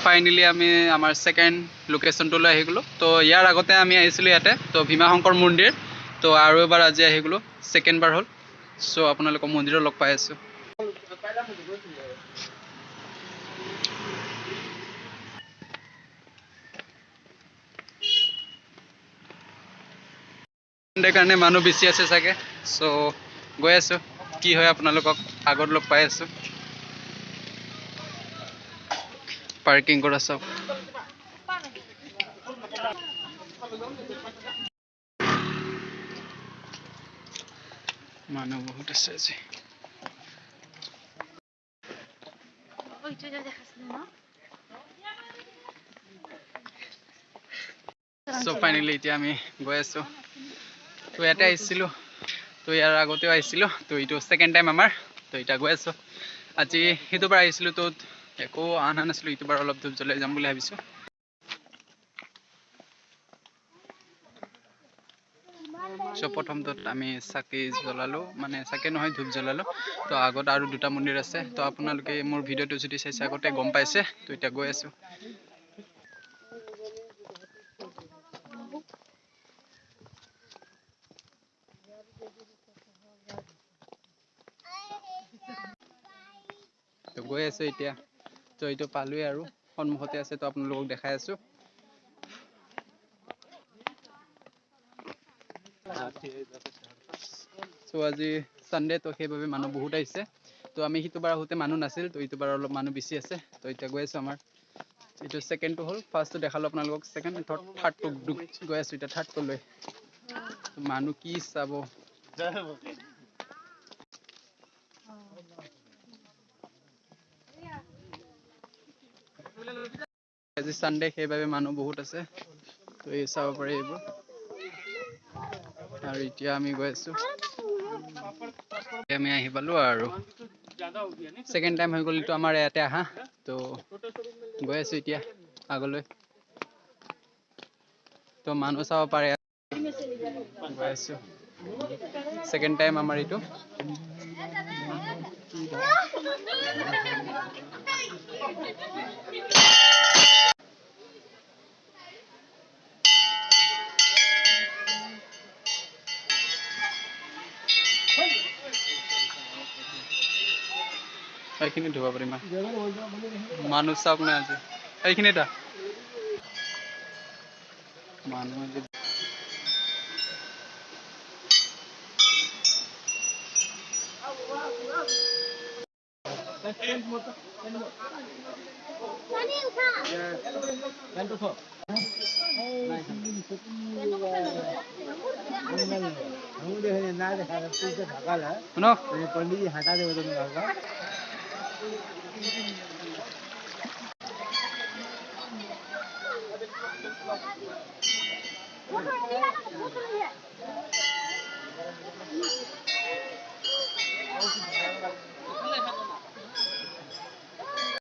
Finally আমি আমাৰ second লোকেশনটোলৈ আহি গ'লো। তো ইয়াৰ আগতে আমি আহিছিলোঁ ইয়াতে, তো ভীমা শংকৰ মন্দিৰ। তো আৰু এবাৰ আজি আহি গ'লো, সেকেন্ড বাৰ হ'ল। চ' আপোনালোকক মন্দিৰত লগ পাই আছোঁ। কাৰণে মানুহ বেছি আছে চাগে। চ' গৈ আছোঁ, কি হয় আপোনালোকক আগত লগ পাই আছোঁ। পাৰ্কিং কৰা চব মানুহ বহুত আছে আজি। চ' ফাইনেলি এতিয়া আমি গৈ আছোঁ। তো ইয়াতে আহিছিলোঁ, তো ইয়াৰ আগতেও আহিছিলোঁ। তো এইটো সেকেন্ড টাইম আমাৰ। তো এতিয়া গৈ আছোঁ। আজি সিটোবাৰ আহিছিলোঁ, তো একো অনা নাছিলোঁ। ইটোবাৰ অলপ ধূপ জ্বলাই যাম বুলি ভাবিছোঁ। চ' প্ৰথমটোত আমি চাকি জ্বলালোঁ, মানে চাকি নহয় ধূপ জ্বলালোঁ। তো আগত আৰু দুটা মন্দিৰ আছে। তো আপোনালোকে মোৰ ভিডিঅ'টো যদি চাইছে আগতে গম পাইছে। তো এতিয়া গৈ আছোঁ। তো গৈ আছোঁ এতিয়া। তো এইটো পালোৱে আৰু সন্মুখতে আছে। তো আপোনালোকক দেখাই আছোঁ। চ' আজি সানডে, তো সেইবাবে মানুহ বহুত আহিছে। তো আমি সিটোবাৰ আহোঁতে মানুহ নাছিল, তো ইটোবাৰ অলপ মানুহ বেছি আছে। তো এতিয়া গৈ আছোঁ আমাৰ এইটো সেকেন্ডটো হ'ল। ফাৰ্ষ্টটো দেখালোঁ আপোনালোকক, সেকেন্ড থাৰ্ডটো গৈ আছোঁ এতিয়া থাৰ্ডটো লৈ। মানুহ কি চাব। আজি সানডে, সেইবাবে মানুহ বহুত আছে। তো এই চাব পাৰে এইবোৰ। আৰু এতিয়া আমি গৈ আছোঁ। আমি আহি পালোঁ আৰু সেকেন্ড টাইম হৈ গ'ল আমাৰ ইয়াতে আহা। তো গৈ আছোঁ এতিয়া আগলৈ। তো মানুহ চাব পাৰে, গৈ আছোঁ। সেকেন্ড টাইম আমাৰ এইটো। এইখিনি ধুব পাৰিম মানুহ চাওক না আজি। এইখিনি এটা মানুহ আজি पंडित जी हटा दे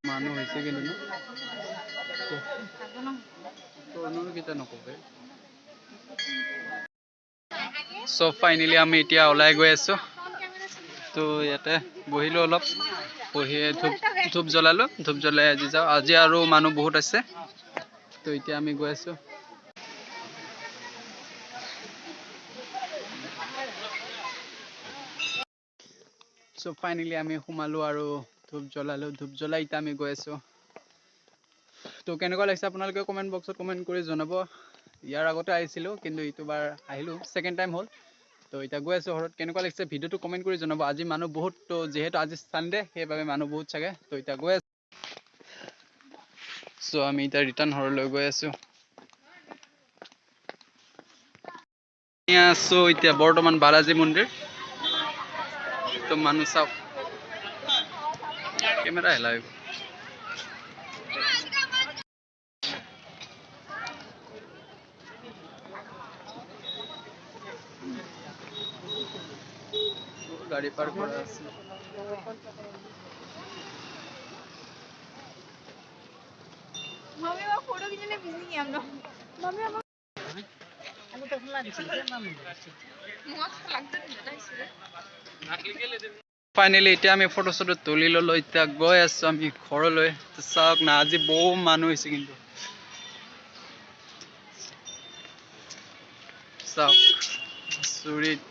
মানুহ হৈছে কিন্তু কেইটা নকবে। চ' ফাইনেলি আমি এতিয়া ওলাই গৈ আছোঁ। তো ইয়াতে বহিলোঁ অলপ, বহি ধূপ জ্বলালোঁ। ধূপ জ্বলাই আজি যাওঁ। আজি আৰু মানুহ বহুত আছে। তো এতিয়া আমি গৈ আছোঁ। চ' ফাইনেলি আমি সোমালোঁ আৰু ধূপ জ্বলালোঁ। ধূপ জ্বলাই এতিয়া আমি গৈ আছোঁ। তো কেনেকুৱা লাগিছে আপোনালোকে কমেণ্ট বক্সত কমেণ্ট কৰি জনাব। ইয়াৰ আগতে আহিছিলোঁ, কিন্তু ইটোবাৰ আহিলোঁ, সেকেন্ড টাইম হ'ল। তো এতিয়া গৈ আছোঁ ঘৰত। কেনেকুৱা লাগিছে ভিডিঅ'টো কমেণ্ট কৰি জনাব। আজি মানুহ বহুত, তো যিহেতু আজি সানডে, সেইবাবে মানুহ বহুত চাগে। তো এতিয়া গৈ আছোঁ। চ' আমি এতিয়া ৰিটাৰ্ণ ঘৰলৈ গৈ আছোঁ। আছোঁ এতিয়া বৰ্তমান বালাজী মন্দিৰ। তো মানুহ চাওক, কেমেৰা হেলাই গাড়ী পাৰ কৰা আছে। मम्मी वो फोटो खींचने बिजी हैं हम लोग। मम्मी हम तो खुला दिख रहा है मम्मी मस्त लगता है। ফাইনেলি এতিয়া আমি ফটো চটো তুলি ল'লো এতিয়া গৈ আছো আমি ঘৰলৈ চাওক না আজি বহু মানুহ হৈছে কিন্তু চাওক চুৰিত